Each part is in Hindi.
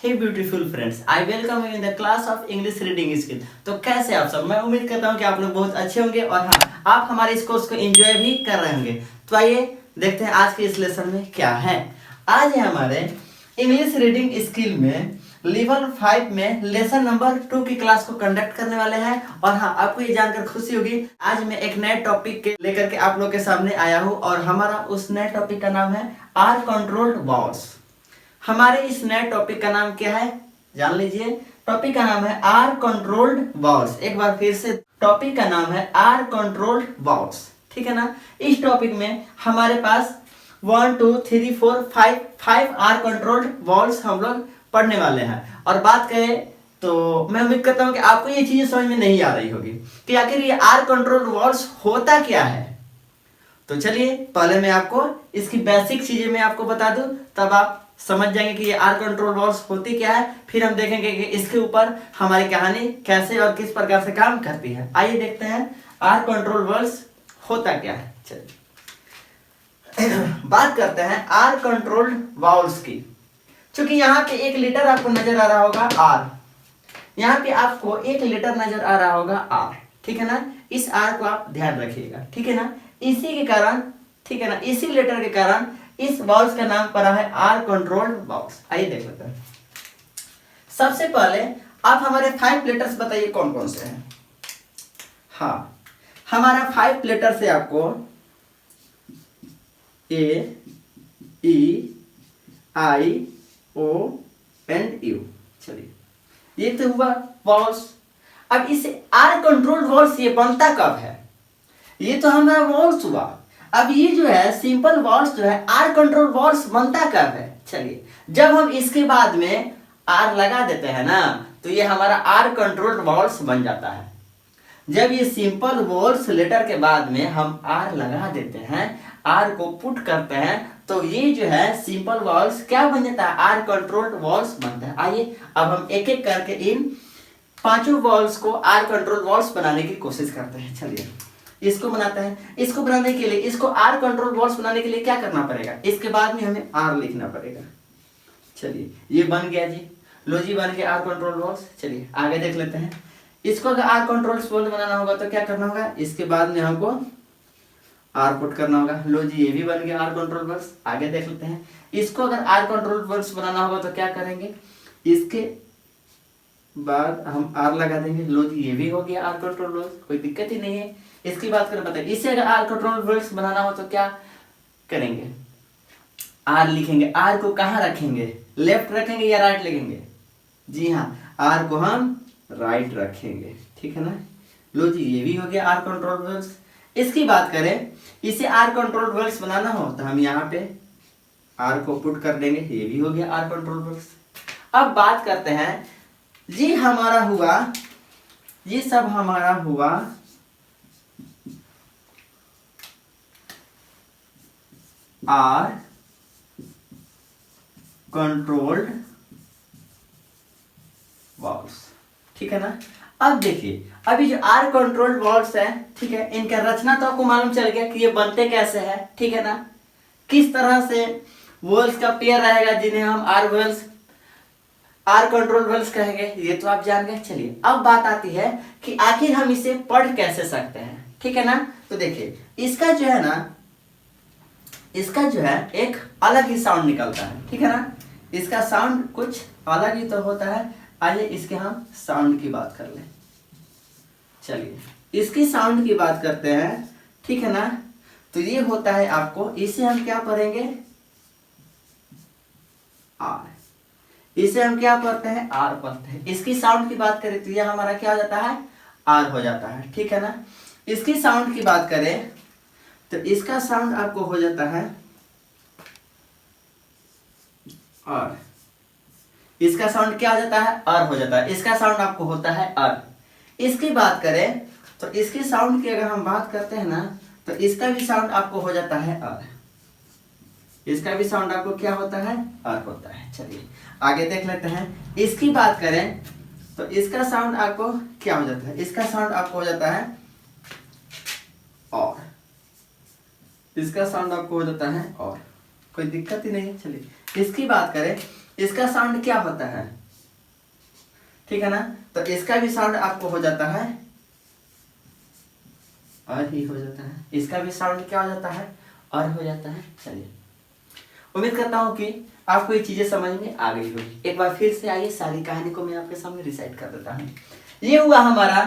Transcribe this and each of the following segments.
Hey beautiful friends, I welcome you in the class of English reading skill. तो कैसे आप सब? मैं उम्मीद करता हूँ कि आप लोग बहुत अच्छे होंगे और हाँ, आप हमारे इस कोर्स को एंजॉय भी कर रहे होंगे। तो आइए देखते हैं आज के इस लेसन में क्या है। आज है हमारे इंग्लिश रीडिंग स्किल में लेवल 5 में लेसन नंबर 2 की क्लास को कंडक्ट करने वाले हैं। और हाँ, आपको ये जानकर खुशी होगी, आज मैं एक नए टॉपिक के लेकर के आप लोग के सामने आया हूँ और हमारा उस नए टॉपिक का नाम है आर कंट्रोल्ड वॉल्स। हमारे इस नए टॉपिक का नाम क्या है जान लीजिए। टॉपिक का नाम है आर कंट्रोल्ड वॉल्स। एक बार फिर से, टॉपिक का नाम है आर कंट्रोल्ड वॉल्स, ठीक है ना। इस टॉपिक में हमारे पास 1 2 3 4 5 आर कंट्रोल्ड वॉल्स हम लोग पढ़ने वाले हैं। और बात करें तो मैं उम्मीद करता हूं कि आपको ये चीजें समझ में नहीं आ रही होगी कि आखिर ये आर कंट्रोल्ड वॉल्स होता क्या है। तो चलिए पहले मैं आपको इसकी बेसिक चीजें मैं आपको बता दूं, तब आप समझ जाएंगे कि ये आर कंट्रोल वॉल्स होती क्या है। फिर हम देखेंगे कि इसके ऊपर हमारी कहानी कैसे और किस प्रकार से काम करती है। आइए देखते हैं आर कंट्रोल वॉल्स होता क्या है। चलिए बात करते हैं आर कंट्रोल्ड वॉल्स की। क्योंकि यहाँ पे एक लेटर आपको नजर आ रहा होगा आर, यहाँ पे आपको एक लेटर नजर आ रहा होगा आर, ठीक है ना। इस आर को आप ध्यान रखिएगा, ठीक है ना। इसी के कारण, ठीक है ना, इसी लेटर के कारण इस वॉल्स का नाम पड़ा है आर कंट्रोल्ड वॉल्स। आइए देख लेते हैं। सबसे पहले आप हमारे 5 लेटर्स बताइए कौन कौन से हैं। हाँ, हमारा 5 लेटर से आपको ए E I O and you. चलिए ये तो हुआ वॉल्स। अब इसे आर कंट्रोल्ड वॉल्स ये बनता कब है? ये तो हमारा वॉल्स हुआ। अब ये जो है सिंपल वॉल्स जो है आर कंट्रोल वॉल्स बनता कब है? चलिए जब हम इसके बाद में आर लगा देते हैं ना, तो ये हमारा आर कंट्रोल्ड वॉल्स बन जाता है। जब ये सिंपल वॉल्स लेटर के बाद में हम आर लगा देते हैं, आर को पुट करते हैं, तो ये जो है सिंपल वॉल्स क्या बन जाता है? आर कंट्रोल्ड वॉल्स बनता है। आइए अब हम एक एक करके इन 5 वॉल्स को आर कंट्रोल वॉल्स बनाने की कोशिश करते हैं। चलिए इसको बनाते हैं। इसको बनाने के लिए, इसको आर कंट्रोल वॉल्स बनाने के लिए क्या करना पड़ेगा? इसके बाद में हमें आर लिखना पड़ेगा। चलिए ये बन गया जी, लो जी बन गया आर कंट्रोल वॉल्स। चलिए आगे देख लेते हैं। इसको अगर आर कंट्रोल वॉल्स बनाना होगा तो क्या करना होगा? इसके बाद में हमको आर पुट करना होगा। लो जी ये भी बन गया आर कंट्रोल वॉल्स। आगे देख लेते हैं। इसको अगर आर कंट्रोल वॉल्स बनाना होगा तो क्या करेंगे? इसके बाद हम आर लगा देंगे। लो जी ये भी हो गया आर कंट्रोल वॉल्स, कोई दिक्कत ही नहीं है। इसकी बात करें, बताइए इसे अगर आर कंट्रोल वॉल्स बनाना हो तो क्या करेंगे? आर लिखेंगे। आर को कहाँ रखेंगे? लेफ्ट रखेंगे या राइट लिखेंगे? जी हाँ, आर को हम राइट रखेंगे, ठीक है ना। लो जी ये भी हो गया आर कंट्रोल वॉल्स। इसकी बात करें, इसे आर कंट्रोल वॉल्स बनाना हो तो हम यहाँ पे आर को पुट कर देंगे। ये भी हो गया आर कंट्रोल वॉल्स। अब बात करते हैं जी, हमारा हुआ, ये सब हमारा हुआ आर कंट्रोल्ड वॉल्स, ठीक है ना। अब देखिए, अभी जो आर कंट्रोल्ड वॉल्स है, ठीक है, इनका रचना तो आपको मालूम चल गया कि ये बनते कैसे है, ठीक है ना। किस तरह से वॉल्स का पेयर रहेगा जिन्हें हम आर कंट्रोल वॉल्स कहेंगे, ये तो आप जान गए। चलिए अब बात आती है कि आखिर हम इसे पढ़ कैसे सकते हैं, ठीक है ना। तो देखिए इसका जो है ना, इसका जो है एक अलग ही साउंड निकलता है, ठीक है ना। इसका साउंड कुछ अलग ही तो होता है। आइए इसके हम साउंड की बात कर लें। चलिए इसकी साउंड की बात करते हैं, ठीक है ना। तो ये होता है आपको, इसे हम क्या पढ़ेंगे? आर। इसे हम क्या पढ़ते हैं? आर पढ़ते हैं। इसकी साउंड की बात करें तो ये हमारा क्या हो जाता है? आर हो जाता है, ठीक है ना। इसकी साउंड की बात करें तो इसका साउंड आपको हो जाता है आर। इसका साउंड क्या हो जाता है? आर हो जाता है। इसका साउंड आपको होता है आर। इसकी बात करें तो इसकी साउंड की अगर हम बात करते हैं ना, तो इसका भी साउंड आपको हो जाता है आर। इसका भी साउंड आपको क्या होता है? आर होता है। चलिए आगे देख लेते हैं। इसकी बात करें तो इसका साउंड आपको क्या हो जाता है? इसका साउंड आपको हो जाता है और। इसका साउंड आपको हो जाता है और, कोई दिक्कत ही नहीं है। चलिए इसकी बात करें इसका साउंड क्या होता है, ठीक है ना। तो इसका भी साउंड आपको हो जाता है और ही हो जाता है, इसका भी साउंड क्या हो जाता है और हो जाता है। चलिए, उम्मीद करता हूँ कि आपको ये चीजें समझ में आ गई होगी। एक बार फिर से आइए सारी कहानी को मैं आपके सामने रिसाइट कर देता हूँ। ये हुआ हमारा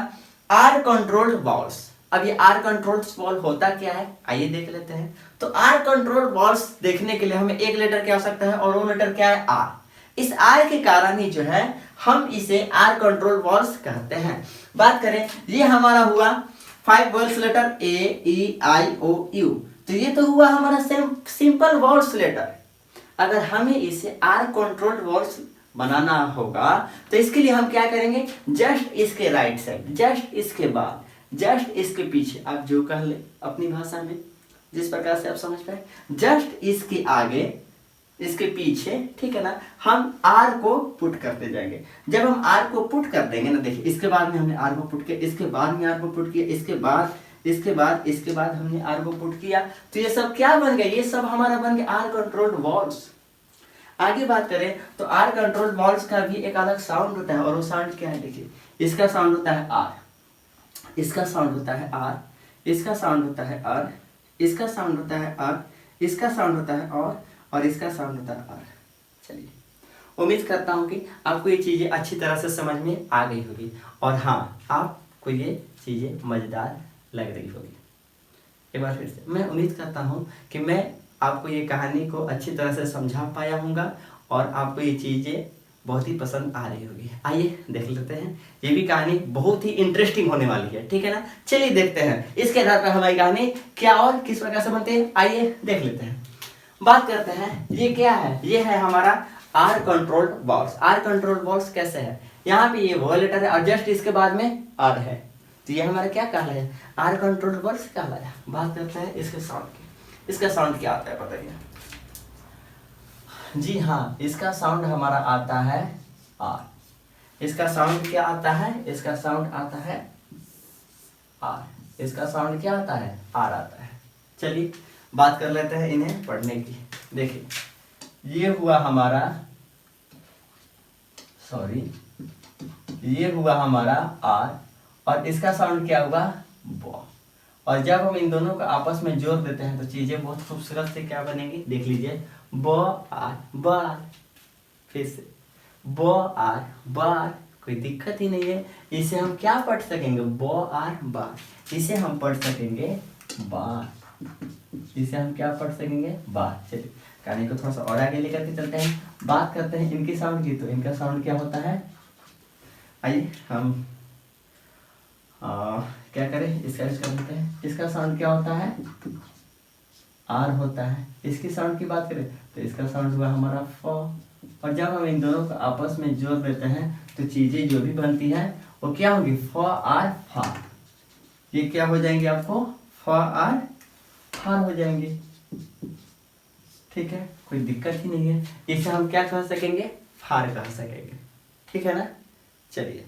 आर कंट्रोल्ड वॉल्स। अब ये आर कंट्रोल्ड वॉल्व होता क्या है, आइए देख लेते हैं। तो आर कंट्रोल्ड वॉल्स देखने के लिए हमें एक लेटर की आवश्यकता है और वो लेटर क्या है, आर। इस आर के कारण ही जो है हम इसे आर कंट्रोल वॉल्स कहते हैं। बात करें, ये हमारा हुआ 5 vowels letter A E I O U. तो ये तो हुआ हमारा सिंपल वॉल्स लेटर। अगर हमें इसे आर कंट्रोल्ड वॉल्स बनाना होगा तो इसके लिए हम क्या करेंगे, जस्ट इसके राइट साइड, जस्ट इसके बाद, जस्ट इसके पीछे, आप जो कह ले अपनी भाषा में जिस प्रकार से आप समझ पाए, जस्ट इसके आगे, इसके पीछे, ठीक है ना, हम आर को पुट करते जाएंगे। जब हम आर को पुट कर देंगे ना, देखिए इसके बाद में हमने आर को पुट किया, इसके बाद में आर को पुट किया, इसके बाद इसके बाद हमने आर को पुट किया, तो ये सब क्या बन गया, ये सब हमारा बन गया आर कंट्रोल्ड वॉल्स। आगे बात करें तो आर कंट्रोल्ड वॉल्स का भी एक अलग साउंड होता है और वो साउंड क्या है, देखिए इसका साउंड होता है आर, इसका साउंड होता है आर, इसका साउंड होता है आर, इसका साउंड होता है आर, इसका साउंड होता है और इसका साउंड होता है आर। चलिए, उम्मीद करता हूँ कि आपको ये चीज़ें अच्छी तरह से समझ में आ गई होगी और हाँ, आपको ये चीज़ें मज़ेदार लग रही होगी। एक बार फिर से मैं उम्मीद करता हूँ कि मैं आपको ये कहानी को अच्छी तरह से समझा पाया हूँगा और आपको ये चीज़ें बहुत ही पसंद आ रही होगी। आइए देख लेते हैं, ये भी कहानी बहुत ही इंटरेस्टिंग होने वाली है, ठीक है ना। चलिए देखते हैं इसके आधार पर हमारी कहानी क्या और किस प्रकार से बनती है, आइए देख लेते हैं। बात करते हैं, ये क्या है, ये है हमारा R controlled vowels. R controlled vowels कैसे है, यहाँ पे ये वो लेटर है और जस्ट इसके बाद में आर है, तो ये हमारा क्या कहलाया, आर कंट्रोल्ड वॉल्स कहलाया। बात करते हैं इसके साउंड की, इसका साउंड क्या आता है बताइए। जी हाँ, इसका साउंड हमारा आता है आर। इसका साउंड क्या आता है, इसका साउंड आता है आर। इसका साउंड क्या आता है, आर आता है। चलिए बात कर लेते हैं इन्हें पढ़ने की। देखिए, ये हुआ हमारा, ये हुआ हमारा आर और इसका साउंड क्या हुआ, ब। और जब हम इन दोनों को आपस में जोड़ देते हैं तो चीजें बहुत खूबसूरत से क्या बनेंगी, देख लीजिए, ब आर, बार। फिर से ब आर, बार। कोई दिक्कत ही नहीं है, इसे हम क्या पढ़ सकेंगे, ब आर बार। इसे हम पढ़ सकेंगे बार, इसे हम क्या पढ़ सकेंगे, बार। चलिए कहानी को थोड़ा सा और आगे लेकर के चलते हैं। बात करते हैं इनकी साउंड की, तो इनका साउंड क्या होता है, आइए हम क्या करें, इसका लेते हैं। इसका साउंड क्या होता है, आर होता है। इसकी साउंड की बात करें तो इसका साउंड हुआ हमारा फ। और जब हम इन दोनों को आपस में जोड़ देते हैं तो चीजें जो भी बनती है वो क्या होगी, फ आर फार। ये क्या हो जाएंगे आपको, फ आर फार हो जाएंगे, ठीक है, कोई दिक्कत ही नहीं है। इसे हम क्या कह सकेंगे, फार कह सकेंगे, ठीक है ना। चलिए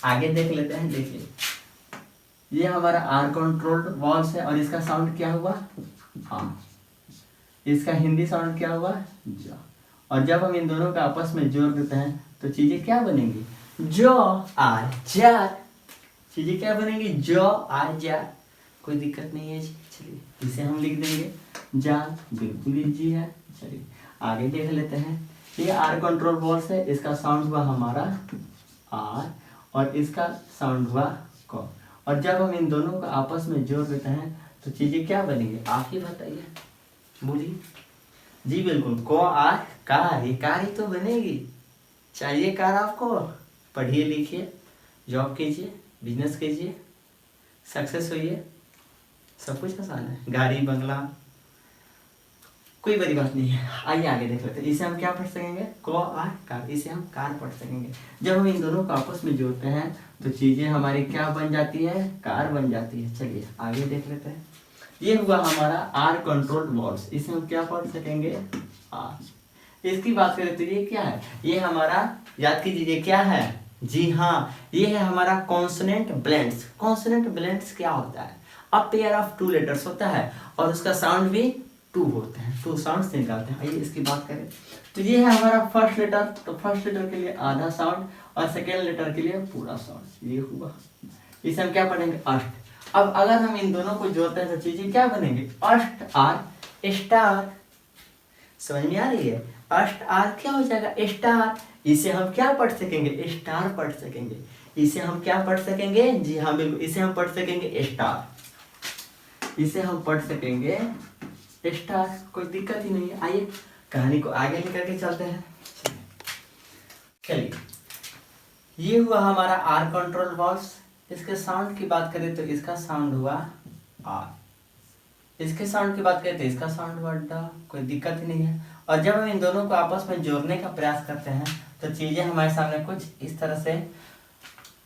आगे देख लेते हैं। देखिए, ये हमारा आर कंट्रोल्ड वॉल्स है और इसका साउंड क्या हुआ, हाँ। इसका हिंदी साउंड क्या हुआ, जा। और जब हम इन दोनों का आपस में जोड़ देते हैं तो चीजें क्या बनेंगी, जो आर जार। चीजें क्या बनेंगी, जो आर जार। कोई दिक्कत नहीं है। चलिए इसे हम लिख देंगे जार, बिल्कुल इजी है। चलिए आगे देख लेते हैं। ये आर कंट्रोल वॉल्स है, इसका साउंड हुआ हमारा आर और इसका साउंड हुआ क। और जब हम इन दोनों को आपस में जोड़ देते हैं तो चीजें क्या बनेंगी, आप ही बताइए, बोलिए। जी बिल्कुल, को आर कार, ये कार ही तो बनेगी। चाहिए कार आपको, पढ़िए लिखिए, जॉब कीजिए, बिजनेस कीजिए, सक्सेस होइए, सब कुछ आसान है। गाड़ी बंगला कोई बड़ी बात नहीं है। आइए आगे देख लेते हैं। इसे हम क्या पढ़ सकेंगे, को आर कार। इसे हम कार पढ़ सकेंगे। जब हम इन दोनों को आपस में जोड़ते हैं तो चीजें हमारी क्या बन जाती है, कार बन जाती है। चलिए आगे देख लेते हैं। ये हुआ हमारा आर कंट्रोल्ड वॉल्स। इसे हम क्या पढ़ सकेंगे, आर। इसकी बात करें तो ये क्या है, ये हमारा, याद कीजिए क्या है, जी हाँ, ये है हमारा कॉन्सोनेंट ब्लेंड्स। कॉन्सोनेंट ब्लेंड्स क्या होता है, a pair of two letters होता है और उसका साउंड भी टू होते हैं, टू साउंड निकालते हैं। आइए इसकी बात करें तो ये है हमारा फर्स्ट लेटर, तो फर्स्ट लेटर के लिए आधा साउंड और सेकेंड लेटर के लिए पूरा साउंड, ये हुआ। इसे हम क्या पढ़ेंगे? अष्ट। अब अगर हम इन दोनों को जोड़ते हैं तो चीजें क्या बनेंगे? अष्ट आर स्टार। समझ में आ रही है? अष्ट आर क्या हो जाएगा? स्टार। इसे हम क्या पढ़ सकेंगे? स्टार पढ़ सकेंगे। इसे हम क्या पढ़ सकेंगे? जी हाँ बिल्कुल, इसे हम पढ़ सकेंगे स्टार। इसे हम पढ़ सकेंगे स्टार, कोई दिक्कत ही नहीं है। आइए कहानी को आगे लेकर के चलते हैं। चलिए, ये हुआ हमारा आर कंट्रोल वॉल्स। इसके साउंड की बात करें तो इसका साउंड हुआ आर। इसके साउंड की बात करें तो इसका साउंड हुआ ड, कोई दिक्कत ही नहीं है। और जब हम इन दोनों को आपस में जोड़ने का प्रयास करते हैं तो चीजें हमारे सामने कुछ इस तरह से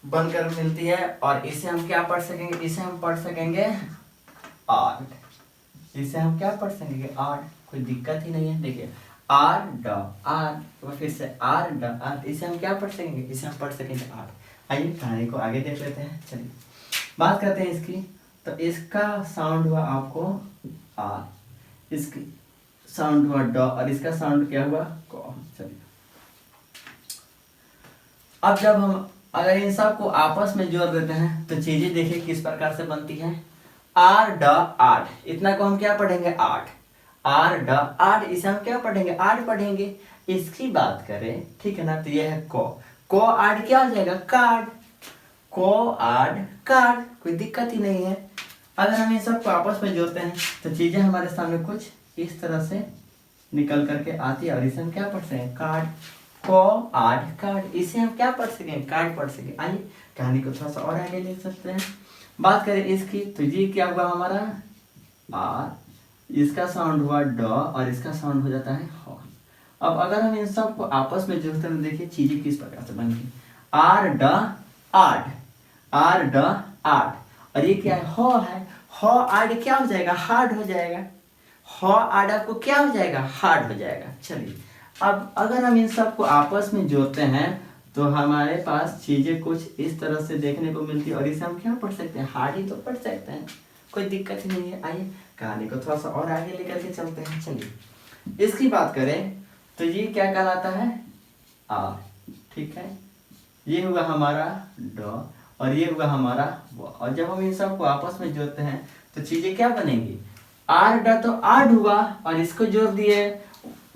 बनकर मिलती है। और इसे हम क्या पढ़ सकेंगे? इसे हम पढ़ सकेंगे आर। इसे हम क्या पढ़ सकेंगे? आर, कोई दिक्कत ही नहीं है। देखिए आर ड आर, तो फिर से आर ड आर, इसे हम क्या पढ़ सकेंगे? इसे हम पढ़ सकेंगे आर। आइए कहानी को आगे देख लेते हैं। चलिए बात करते हैं इसकी। तो इसका साउंड हुआ आपको आर, इसकी साउंड हुआ ड और इसका साउंड क्या हुआ? क। चलिए अब जब हम अगर इन सब को आपस में जोड़ देते हैं तो चीजें देखिए किस प्रकार से बनती है। आर ड आठ, इतना को हम क्या पढ़ेंगे? आठ। आर ड आठ, इसे हम क्या पढ़ेंगे? आठ पढ़ेंगे। इसकी बात करें, ठीक है ना, तो यह है को आठ क्या हो जाएगा? कार्ड। को आठ कार्ड, कोई दिक्कत ही नहीं है। अगर हम इन सबको आपस में जोड़ते हैं तो चीजें हमारे सामने कुछ इस तरह से निकल करके आती है और इसे हम क्या पढ़ सकते हैं? कार्ड। को आठ कार्ड, इसे हम क्या पढ़ सकेंगे? कार्ड पढ़ सकेंगे। आइए कहानी को थोड़ा सा और आगे ले सकते हैं। बात करें इसकी तो ये क्या हुआ हमारा? आर, इसका साउंड हुआ ड और इसका साउंड हो जाता है ह। अब अगर हम इन सब को आपस में जोड़ते हैं तो देखिए चीजें किस प्रकार से बनेंगी। आर ड आठ, आर ड आठ, और ये क्या है? ह है। ह आड क्या हो जाएगा? हार्ड हो जाएगा। ह आड आपको क्या हो जाएगा? हार्ड हो जाएगा। चलिए अब अगर हम इन सब को आपस में जोड़ते हैं तो हमारे पास चीजें कुछ इस तरह से देखने को मिलती है और इसे हम क्या पढ़ सकते हैं? हार्ड ही तो पढ़ सकते हैं, कोई दिक्कत ही नहीं है। आइए कहानी को थोड़ा सा और आगे लेकर के चलते हैं। चलिए इसकी बात करें तो ये क्या कहलाता है? आर, ठीक है। ये हुआ हमारा ड और ये हुआ हमारा व, और जब हम इन सब को आपस में जोड़ते हैं तो चीजें क्या बनेंगी? आर ड तो आड हुआ और इसको जोड़ दिए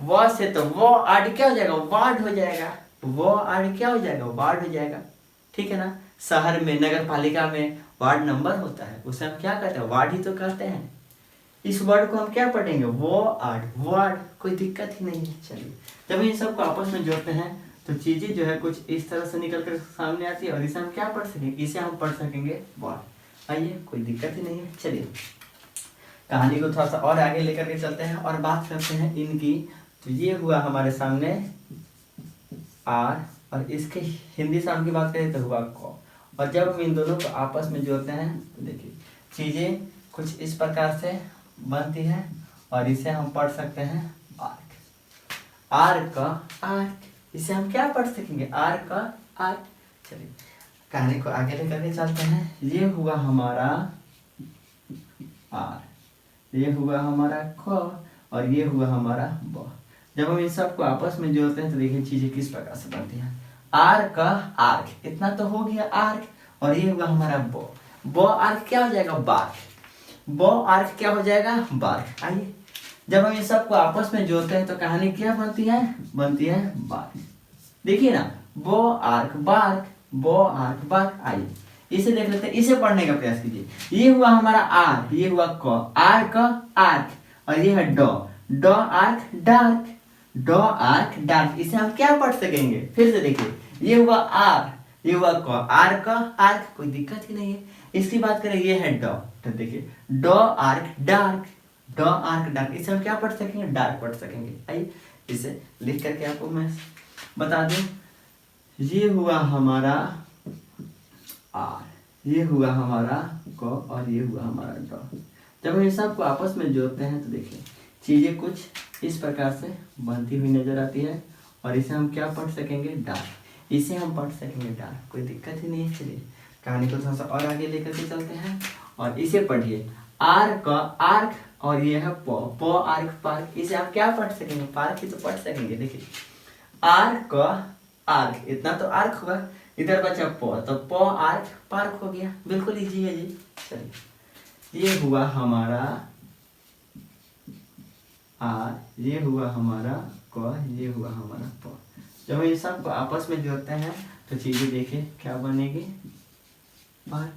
व से, तो वो आड क्या हो जाएगा? वार्ड हो जाएगा। वो आड क्या हो जाएगा? वार्ड हो जाएगा, ठीक है ना। शहर में, नगर पालिका में वार्ड नंबर होता है, उसे हम क्या कहते हैं? वार्ड ही तो कहते हैं। इस वर्ड को हम क्या पढ़ेंगे? वो आड, वार्ड, कोई दिक्कत ही नहीं है। चलिए जब इन सबको आपस में जोड़ते हैं तो चीजें जो है कुछ इस तरह से निकल कर सामने आती है और इसे हम क्या पढ़ सकेंगे? इसे हम पढ़ सकेंगे वार्ड। आइए कोई दिक्कत ही नहीं है। चलिए कहानी को थोड़ा सा और आगे लेकर के चलते हैं और बात करते हैं इनकी। तो ये हुआ हमारे सामने आर और इसके हिंदी साउंड की बात करें तो हुआ क। और जब हम इन दोनों को आपस में जोड़ते हैं तो देखिए चीजें कुछ इस प्रकार से बनती है और इसे हम पढ़ सकते हैं आर्क। आर्क आर्क, इसे हम क्या पढ़ सकेंगे? Arc arc. चलिए कहानी को आगे लेकर के चलते हैं। ये हुआ हमारा आर, ये हुआ हमारा क और ये हुआ हमारा ब। जब हम इन सबको आपस में जोड़ते हैं तो देखिए चीजें किस प्रकार से बनती हैं। आर का आर्क, इतना तो हो गया आर्क, और ये हुआ हमारा बो। बो आर्क क्या हो जाएगा? बार्क। बो आर्क क्या हो जाएगा? बार्क। आइए जब हम इन सबको आपस में जोड़ते हैं तो कहानी क्या बनती है? बनती है बार्क। देखिए ना, बो आर्क बार्क, बो आर्क बार्क। आइए इसे देख लेते हैं, इसे पढ़ने का प्रयास कीजिए। ये हुआ हमारा आर, ये हुआ क, आर का आर्क, और ये है डॉ, डॉ आर्क डार्क, डॉ आर्क डार्क। इसे हम क्या पढ़ सकेंगे? फिर से देखिए, ये हुआ आर, ये हुआ क, आर का आर्क, कोई दिक्कत ही नहीं है। इसकी बात करें, ये है डॉ, तो देखिए डॉ आर्क डार्क, डॉ आर्क डार्क। इसे हम क्या पढ़ सकेंगे? डार्क पढ़ सकेंगे। आइए इसे लिख करके आपको मैं बता दूं। ये हुआ हमारा आर, ये हुआ हमारा क और ये हुआ हमारा डॉ। जब हम इन सबको आपस में जोड़ते हैं तो देखिए चीजें कुछ इस प्रकार से बनती हुई नजर आती है और इसे हम क्या पढ़ सकेंगे? डार्क। इसे हम पढ़ सकेंगे डार्क, कोई दिक्कत ही नहीं है। चलिए कहानी को थोड़ा सा और आगे लेकर के चलते हैं और इसे पढ़िए। आर का आर्क और ये है प, प आर्क पार्क। इसे आप क्या पढ़ सकेंगे, पार्क ही तो पढ़ सकेंगे। देखिए आर्क आर्क, इतना तो आर्क हुआ, इधर बचा प, तो प आर्क पार्क हो गया। बिल्कुल इजी है जी। चलिए ये हुआ हमारा आर, ये हुआ हमारा क, ये हुआ हमारा प। जब ये सबको आपस में जोड़ते हैं तो चीजें देखिए क्या बनेगी, पार्क।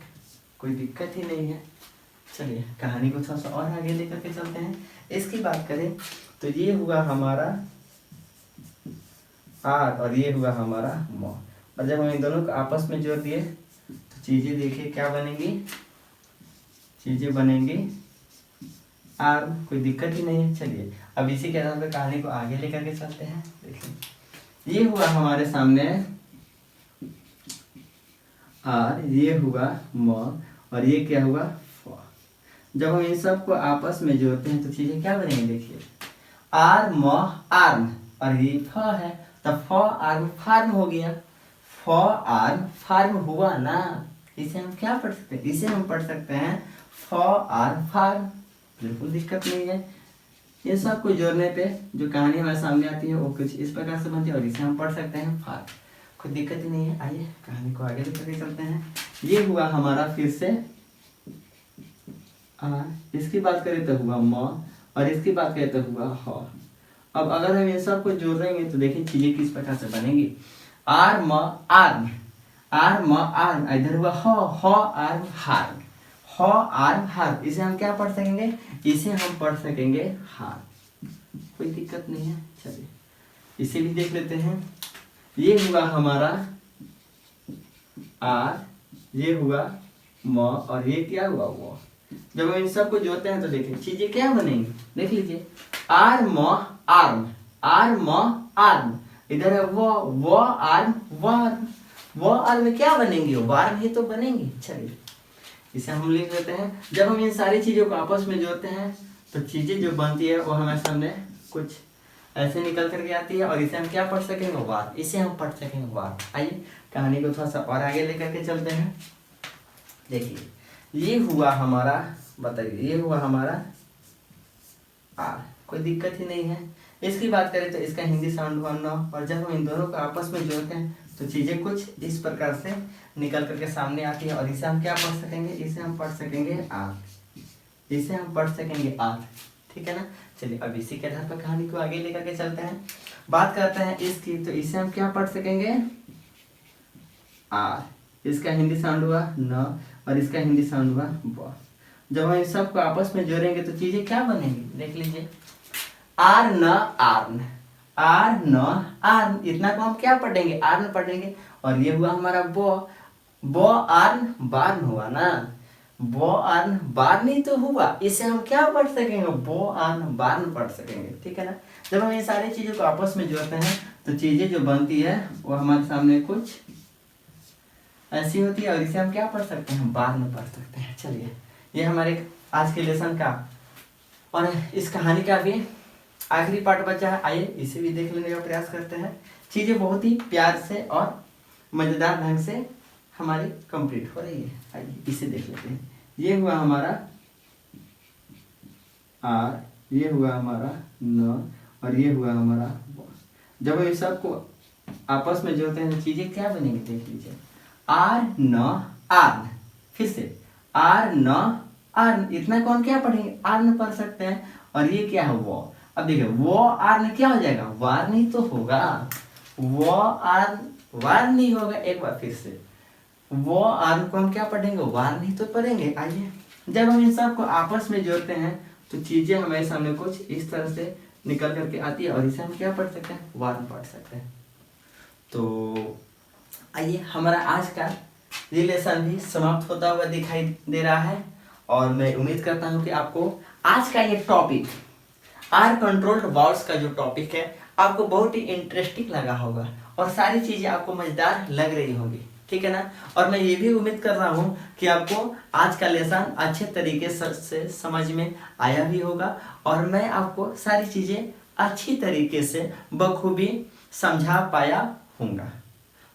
कोई दिक्कत ही नहीं है। चलिए कहानी को थोड़ा सा और आगे लेकर के चलते हैं। इसकी बात करें तो ये हुआ हमारा आर और ये हुआ हमारा म, और जब हम इन दोनों को आपस में जोड़ दिए तो चीजें देखिए क्या बनेंगी, चीजें बनेंगी आर। कोई दिक्कत ही नहीं है। चलिए अब इसी के आधार पर कहानी को आगे लेकर के चलते हैं। देखिए ये हुआ हमारे सामने आर, ये हुआ म, और ये क्या हुआ फ। जब हम इन सब को आपस में जोड़ते हैं तो चीजें क्या बनेंगी, देखिए आर म आर्म, और ये फ है तो फ आर्म फार्म हो गया। फ आर्म फार्म हुआ ना, इसे हम क्या पढ़ सकते हैं, इसे हम पढ़ सकते हैं फ आर्म फार्म। बिल्कुल दिक्कत नहीं है। इन सब को जोड़ने पे जो कहानी हमारे सामने आती है वो कुछ इस प्रकार से बनती है, और इसे हम पढ़ सकते हैं फार्म। कोई दिक्कत ही नहीं है। आइए कहानी को आगे लेकर के चलते हैं। ये हुआ हमारा फिर से इसकी बात करें तो हुआ म, और इसकी बात करें तो हुआ ह। अब अगर हम इन सब को जोड़ेंगे तो देखिए चीजें किस प्रकार से बनेंगी। आर म आर्म, आर म आर्म, इधर हुआ ह आर्म हार्म, ह आर्म हार्म। इसे हम क्या पढ़ सकेंगे, इसे हम पढ़ सकेंगे हार्म। कोई दिक्कत नहीं है। चलिए इसे भी देख लेते हैं। ये हुआ हमारा आर, ये हुआ म, और ये क्या हुआ वो। जब हम इन सब को जोड़ते हैं तो देखिए चीजें क्या बनेंगी, देख लीजिए आर म आर्म, आर म आर्म, इधर है वो आर्म वार्म, वो आर्म में क्या बनेंगी, वार्म ही तो बनेंगी। चलिए इसे हम लिख लेते हैं। जब हम इन सारी चीजों को आपस में जोड़ते हैं तो चीजें जो बनती है वो हमारे सामने कुछ ऐसे निकल करके आती है, और इसे हम क्या पढ़ सकेंगे, वार। इसे हम पढ़ सकेंगे वार। आइए कहानी को थोड़ा सा और आगे लेकर के चलते हैं। देखिए ये हुआ हमारा, बताइए ये हुआ हमारा आर। कोई दिक्कत ही नहीं है। इसकी बात करें तो इसका हिंदी साउंड हुआ न, और जब हम इन दोनों को आपस में जोड़ते हैं तो चीजें कुछ इस प्रकार से निकल करके सामने आती है, और इसे हम क्या पढ़ सकेंगे, इसे हम पढ़ सकेंगे आर, इसे हम पढ़ सकेंगे आर। ठीक है ना। चलिए अब इसी के आधार पर कहानी को आगे लेकर के चलते हैं। बात करते हैं इसकी, तो इसे हम क्या पढ़ सकेंगे, आर। इसका हिंदी साउंड हुआ न, और इसका हिंदी साउंड हुआ ब। जब हम इन सब को आपस में जोड़ेंगे तो चीजें क्या बनेंगी, देख लीजिए आर न आर्न, आर न आर्न। इतना को हम क्या पढ़ेंगे, आर्न पढ़ेंगे। और ये हुआ हमारा बो आर्न बार्न हुआ ना, बो आर्न बार्न ही तो हुआ। इसे हम क्या पढ़ सकेंगे, बो आर्न बार्न पढ़ सकेंगे। ठीक है ना। जब हम ये सारी चीजों को आपस में जोड़ते हैं तो चीजें जो बनती है वो हमारे सामने कुछ ऐसी होती है, और इसे हम क्या पढ़ सकते हैं, बार्न पढ़ सकते हैं। चलिए ये हमारे आज के लेसन का और इस कहानी का भी आखिरी पार्ट बचा है। आइए इसे भी देख लेने का प्रयास करते हैं। चीजें बहुत ही प्यार से और मजेदार ढंग से हमारी कंप्लीट हो रही है। आइए इसे देख लेते हैं। ये हुआ हमारा आर, ये हुआ हमारा न, और ये हुआ हमारा ब। जब हम इस सब को आपस में जोड़ते हैं तो चीजें क्या बनेंगी, देख लीजिए आर न आर्न, फिर से आर न आर्न। इतना कौन क्या पढ़ेंगे, आर्न पढ़ सकते हैं। और ये क्या है वो। अब देखिए वो आर्न क्या हो जाएगा, वार्न ही तो होगा। वो आर्न वार्न नहीं होगा। एक बार फिर से वो आर्न को हम क्या पढ़ेंगे, वार्न ही तो पढ़ेंगे। आइए जब हम इन सब को आपस में जोड़ते हैं तो चीजें हमारे सामने कुछ इस तरह से निकल करके आती है, और इसे हम क्या पढ़ सकते हैं, वार्न पढ़ सकते हैं। तो आइए हमारा आज का रिलेशन भी समाप्त होता हुआ दिखाई दे रहा है, और मैं उम्मीद करता हूं कि आपको आज का ये टॉपिक आर कंट्रोल्ड वर्ड्स का जो टॉपिक है आपको बहुत ही इंटरेस्टिंग लगा होगा, और सारी चीजें आपको मजेदार लग रही होंगी। ठीक है ना। और मैं ये भी उम्मीद कर रहा हूँ कि आपको आज का लेसन अच्छे तरीके से समझ में आया भी होगा, और मैं आपको सारी चीजें अच्छी तरीके से बखूबी समझा पाया हूँगा।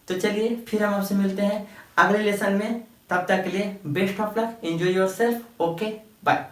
तो चलिए फिर हम आपसे मिलते हैं अगले लेसन में। तब तक के लिए best of luck, enjoy yourself. Okay bye.